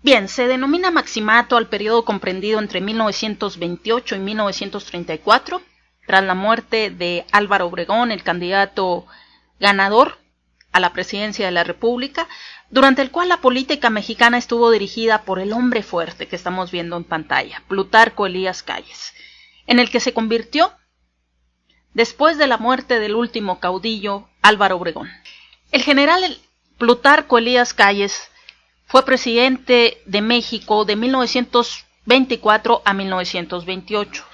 Bien, se denomina maximato al periodo comprendido entre 1928 y 1934, tras la muerte de Álvaro Obregón, el candidato ganador a la presidencia de la República, durante el cual la política mexicana estuvo dirigida por el hombre fuerte que estamos viendo en pantalla, Plutarco Elías Calles, en el que se convirtió después de la muerte del último caudillo, Álvaro Obregón. El general Plutarco Elías Calles fue presidente de México de 1924 a 1928.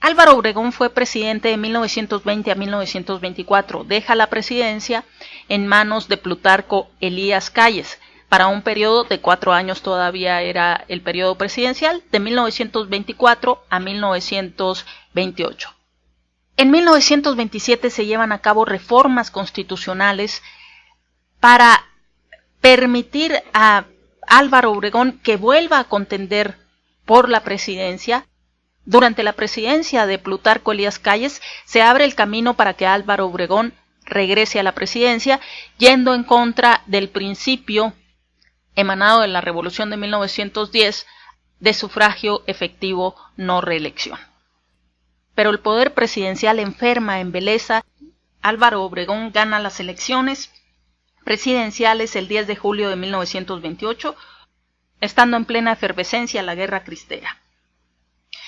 Álvaro Obregón fue presidente de 1920 a 1924. Deja la presidencia en manos de Plutarco Elías Calles para un periodo de 4 años, todavía era el periodo presidencial, de 1924 a 1928. En 1927 se llevan a cabo reformas constitucionales para permitir a Álvaro Obregón que vuelva a contender por la presidencia. Durante la presidencia de Plutarco Elías Calles se abre el camino para que Álvaro Obregón regrese a la presidencia, yendo en contra del principio emanado de la Revolución de 1910 de sufragio efectivo, no reelección. Pero el poder presidencial enferma en Beleza. Álvaro Obregón gana las elecciones presidenciales el 10 de julio de 1928, estando en plena efervescencia la guerra cristera.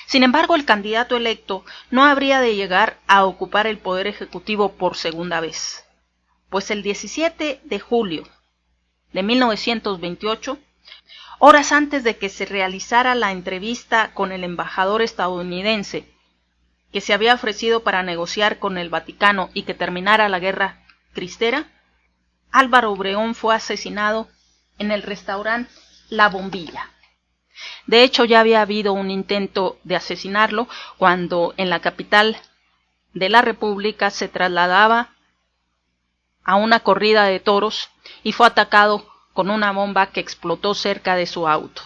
Sin embargo, el candidato electo no habría de llegar a ocupar el poder ejecutivo por segunda vez, pues el 17 de julio de 1928, horas antes de que se realizara la entrevista con el embajador estadounidense que se había ofrecido para negociar con el Vaticano y que terminara la guerra cristera, Álvaro Obregón fue asesinado en el restaurante La Bombilla. De hecho, ya había habido un intento de asesinarlo cuando en la capital de la República se trasladaba a una corrida de toros y fue atacado con una bomba que explotó cerca de su auto,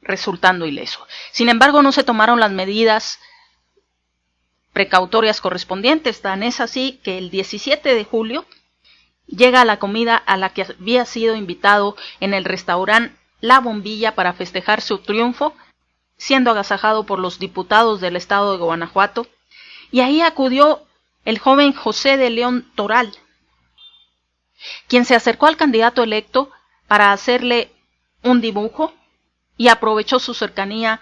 resultando ileso. Sin embargo, no se tomaron las medidas precautorias correspondientes, tan es así que el 17 de julio llega a la comida a la que había sido invitado en el restaurante La Bombilla para festejar su triunfo, siendo agasajado por los diputados del estado de Guanajuato, y ahí acudió el joven José de León Toral, quien se acercó al candidato electo para hacerle un dibujo y aprovechó su cercanía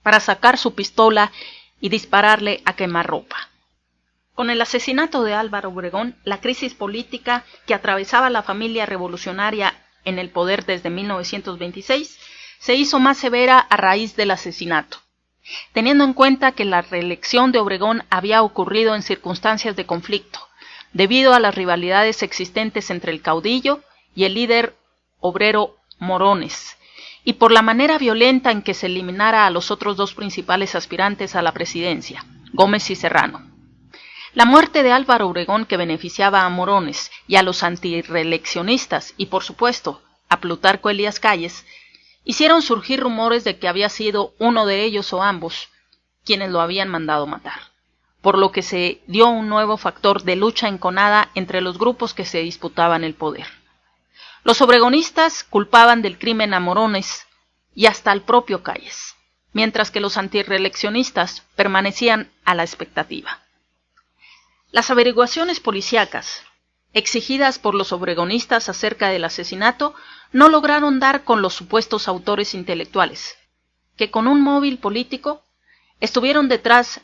para sacar su pistola y dispararle a quemarropa. Con el asesinato de Álvaro Obregón, la crisis política que atravesaba la familia revolucionaria en el poder desde 1926 se hizo más severa a raíz del asesinato, teniendo en cuenta que la reelección de Obregón había ocurrido en circunstancias de conflicto, debido a las rivalidades existentes entre el caudillo y el líder obrero Morones, y por la manera violenta en que se eliminara a los otros dos principales aspirantes a la presidencia, Gómez y Serrano. La muerte de Álvaro Obregón, que beneficiaba a Morones y a los antireeleccionistas y, por supuesto, a Plutarco Elías Calles, hicieron surgir rumores de que había sido uno de ellos o ambos quienes lo habían mandado matar, por lo que se dio un nuevo factor de lucha enconada entre los grupos que se disputaban el poder. Los obregonistas culpaban del crimen a Morones y hasta al propio Calles, mientras que los antireeleccionistas permanecían a la expectativa. Las averiguaciones policíacas exigidas por los obregonistas acerca del asesinato no lograron dar con los supuestos autores intelectuales, que con un móvil político estuvieron detrás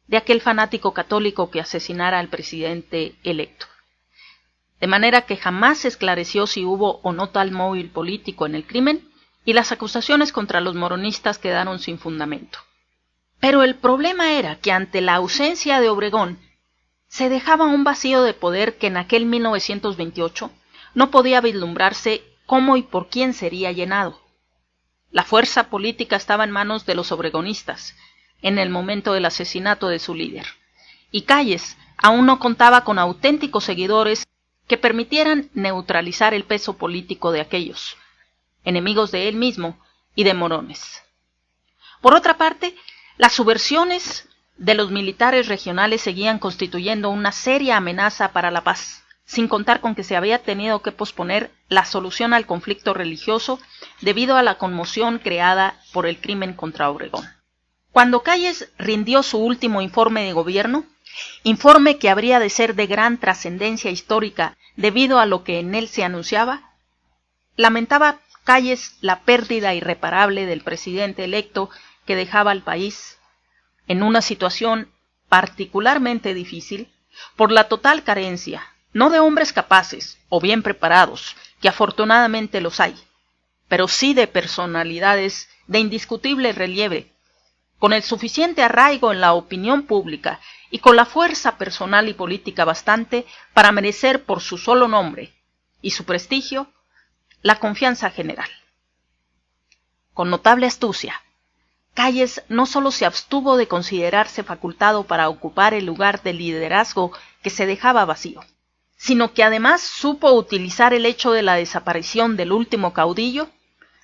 de aquel fanático católico que asesinara al presidente electo. De manera que jamás se esclareció si hubo o no tal móvil político en el crimen, y las acusaciones contra los moronistas quedaron sin fundamento. Pero el problema era que ante la ausencia de Obregón, se dejaba un vacío de poder que en aquel 1928 no podía vislumbrarse cómo y por quién sería llenado. La fuerza política estaba en manos de los obregonistas en el momento del asesinato de su líder, y Calles aún no contaba con auténticos seguidores que permitieran neutralizar el peso político de aquellos, enemigos de él mismo y de Morones. Por otra parte, las subversiones de los militares regionales seguían constituyendo una seria amenaza para la paz, sin contar con que se había tenido que posponer la solución al conflicto religioso debido a la conmoción creada por el crimen contra Obregón. Cuando Calles rindió su último informe de gobierno, informe que habría de ser de gran trascendencia histórica debido a lo que en él se anunciaba, lamentaba Calles la pérdida irreparable del presidente electo que dejaba al país en una situación particularmente difícil por la total carencia, no de hombres capaces o bien preparados, que afortunadamente los hay, pero sí de personalidades de indiscutible relieve, con el suficiente arraigo en la opinión pública y con la fuerza personal y política bastante para merecer por su solo nombre y su prestigio la confianza general. Con notable astucia, Calles no solo se abstuvo de considerarse facultado para ocupar el lugar de liderazgo que se dejaba vacío, sino que además supo utilizar el hecho de la desaparición del último caudillo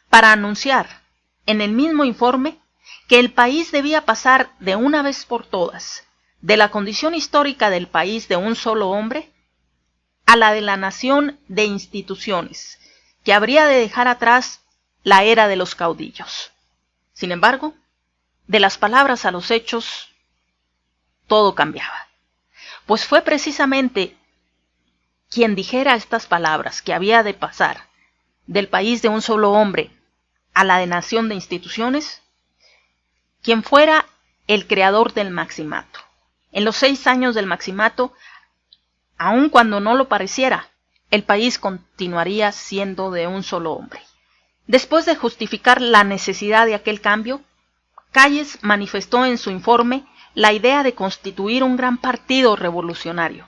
para anunciar, en el mismo informe, que el país debía pasar de una vez por todas de la condición histórica del país de un solo hombre a la de la nación de instituciones, que habría de dejar atrás la era de los caudillos. Sin embargo, de las palabras a los hechos, todo cambiaba, pues fue precisamente quien dijera estas palabras, que había de pasar del país de un solo hombre a la de nación de instituciones, quien fuera el creador del maximato. En los 6 años del maximato, aun cuando no lo pareciera, el país continuaría siendo de un solo hombre. Después de justificar la necesidad de aquel cambio, Calles manifestó en su informe la idea de constituir un gran partido revolucionario,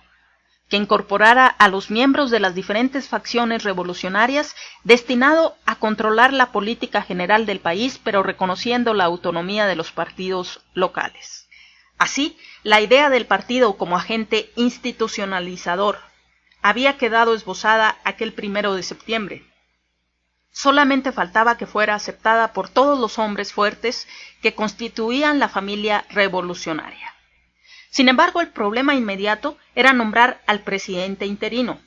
que incorporara a los miembros de las diferentes facciones revolucionarias, destinado a controlar la política general del país, pero reconociendo la autonomía de los partidos locales. Así, la idea del partido como agente institucionalizador había quedado esbozada aquel 1 de septiembre. Solamente faltaba que fuera aceptada por todos los hombres fuertes que constituían la familia revolucionaria. Sin embargo, el problema inmediato era nombrar al presidente interino,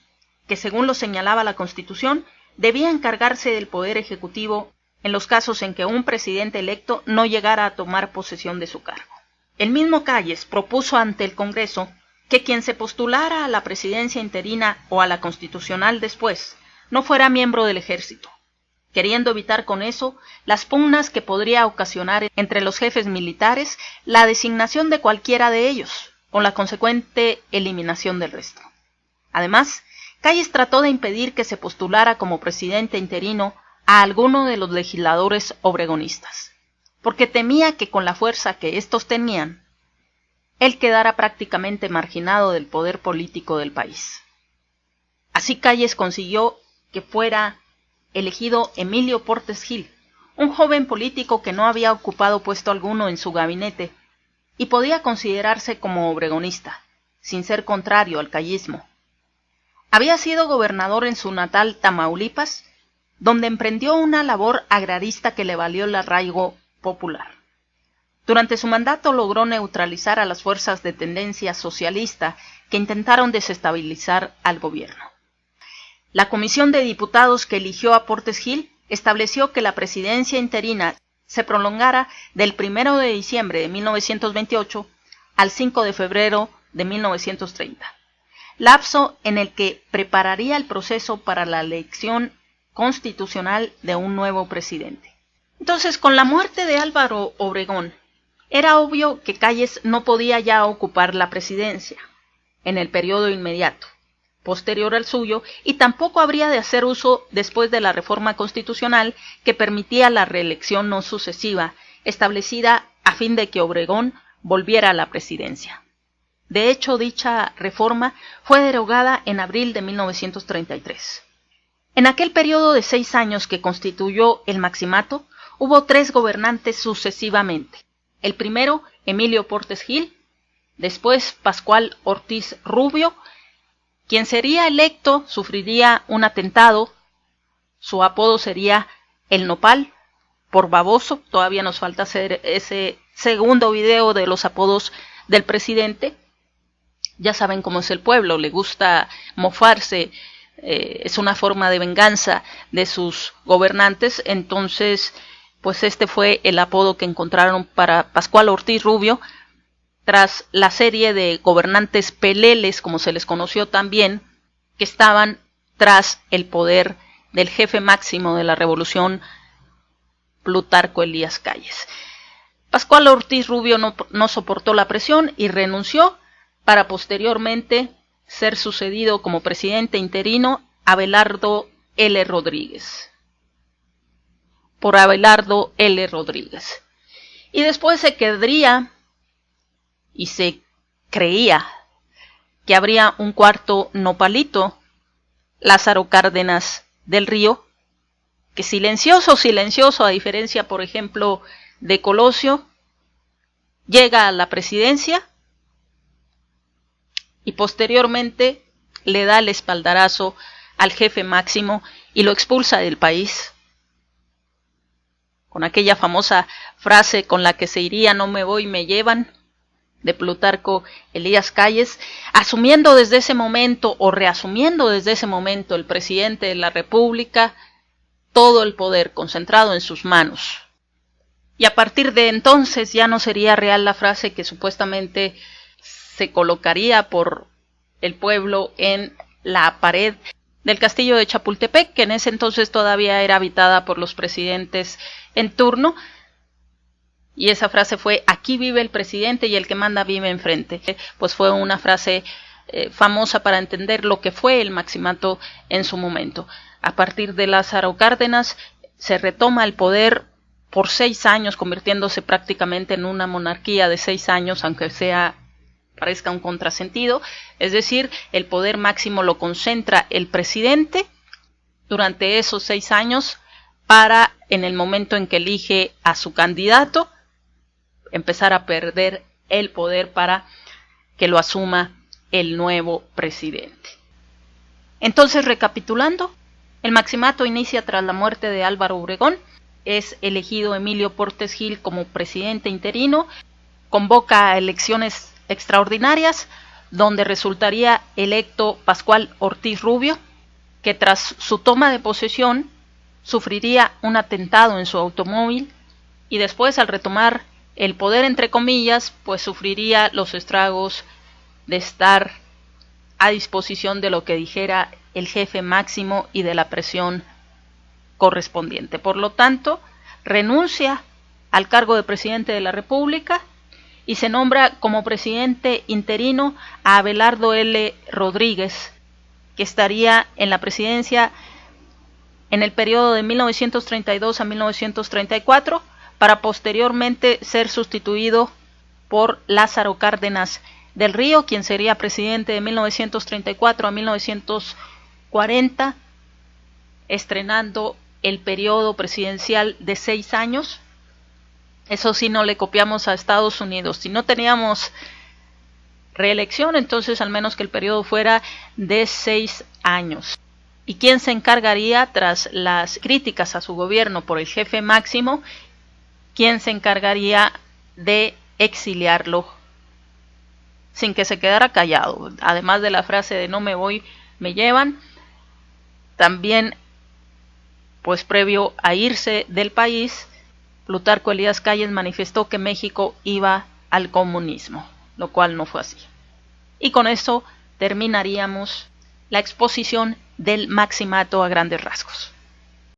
que según lo señalaba la Constitución, debía encargarse del poder ejecutivo en los casos en que un presidente electo no llegara a tomar posesión de su cargo. El mismo Calles propuso ante el Congreso que quien se postulara a la presidencia interina o a la constitucional después no fuera miembro del ejército, queriendo evitar con eso las pugnas que podría ocasionar entre los jefes militares la designación de cualquiera de ellos, con la consecuente eliminación del resto. Además, Calles trató de impedir que se postulara como presidente interino a alguno de los legisladores obregonistas, porque temía que con la fuerza que éstos tenían, él quedara prácticamente marginado del poder político del país. Así Calles consiguió que fuera elegido Emilio Portes Gil, un joven político que no había ocupado puesto alguno en su gabinete y podía considerarse como obregonista, sin ser contrario al callismo. Había sido gobernador en su natal Tamaulipas, donde emprendió una labor agrarista que le valió el arraigo popular. Durante su mandato logró neutralizar a las fuerzas de tendencia socialista que intentaron desestabilizar al gobierno. La comisión de diputados que eligió a Portes Gil estableció que la presidencia interina se prolongara del 1 de diciembre de 1928 al 5 de febrero de 1930, lapso en el que prepararía el proceso para la elección constitucional de un nuevo presidente. Entonces, con la muerte de Álvaro Obregón, era obvio que Calles no podía ya ocupar la presidencia en el periodo inmediato posterior al suyo, y tampoco habría de hacer uso después de la reforma constitucional que permitía la reelección no sucesiva, establecida a fin de que Obregón volviera a la presidencia. De hecho, dicha reforma fue derogada en abril de 1933. En aquel periodo de 6 años que constituyó el maximato, hubo 3 gobernantes sucesivamente. El primero, Emilio Portes Gil, después Pascual Ortiz Rubio. Quien sería electo sufriría un atentado, su apodo sería El Nopal, por baboso. Todavía nos falta hacer ese segundo video de los apodos del presidente. Ya saben cómo es el pueblo, le gusta mofarse, es una forma de venganza de sus gobernantes. Entonces, pues este fue el apodo que encontraron para Pascual Ortiz Rubio, tras la serie de gobernantes peleles, como se les conoció también, que estaban tras el poder del jefe máximo de la revolución, Plutarco Elías Calles. Pascual Ortiz Rubio no soportó la presión y renunció para posteriormente ser sucedido como presidente interino Abelardo L. Rodríguez. Por Abelardo L. Rodríguez. Y después se quedaría y se creía que habría un cuarto nopalito, Lázaro Cárdenas del Río, que silencioso, a diferencia, por ejemplo, de Colosio, llega a la presidencia y posteriormente le da el espaldarazo al jefe máximo y lo expulsa del país, con aquella famosa frase con la que se iría: no me voy, me llevan, de Plutarco Elías Calles, asumiendo desde ese momento o reasumiendo desde ese momento el presidente de la República todo el poder concentrado en sus manos. Y a partir de entonces ya no sería real la frase que supuestamente se colocaría por el pueblo en la pared del castillo de Chapultepec, que en ese entonces todavía era habitada por los presidentes en turno. Y esa frase fue: aquí vive el presidente y el que manda vive enfrente. Pues fue una frase famosa para entender lo que fue el maximato en su momento. A partir de Lázaro Cárdenas se retoma el poder por 6 años, convirtiéndose prácticamente en una monarquía de 6 años, aunque parezca un contrasentido. Es decir, el poder máximo lo concentra el presidente durante esos 6 años para, en el momento en que elige a su candidato, empezar a perder el poder para que lo asuma el nuevo presidente. Entonces, recapitulando, el maximato inicia tras la muerte de Álvaro Obregón. Es elegido Emilio Portes Gil como presidente interino, convoca a elecciones extraordinarias, donde resultaría electo Pascual Ortiz Rubio, que tras su toma de posesión sufriría un atentado en su automóvil y después, al retomar el poder, entre comillas, pues sufriría los estragos de estar a disposición de lo que dijera el jefe máximo y de la presión correspondiente. Por lo tanto, renuncia al cargo de presidente de la República y se nombra como presidente interino a Abelardo L. Rodríguez, que estaría en la presidencia en el periodo de 1932 a 1934, para posteriormente ser sustituido por Lázaro Cárdenas del Río, quien sería presidente de 1934 a 1940, estrenando el periodo presidencial de 6 años. Eso sí, no le copiamos a Estados Unidos. Si no teníamos reelección, entonces al menos que el periodo fuera de 6 años. ¿Y quién se encargaría, tras las críticas a su gobierno por el jefe máximo, quién se encargaría de exiliarlo sin que se quedara callado? Además de la frase de no me voy, me llevan, también, pues previo a irse del país, Plutarco Elías Calles manifestó que México iba al comunismo, lo cual no fue así. Y con eso terminaríamos la exposición del maximato a grandes rasgos.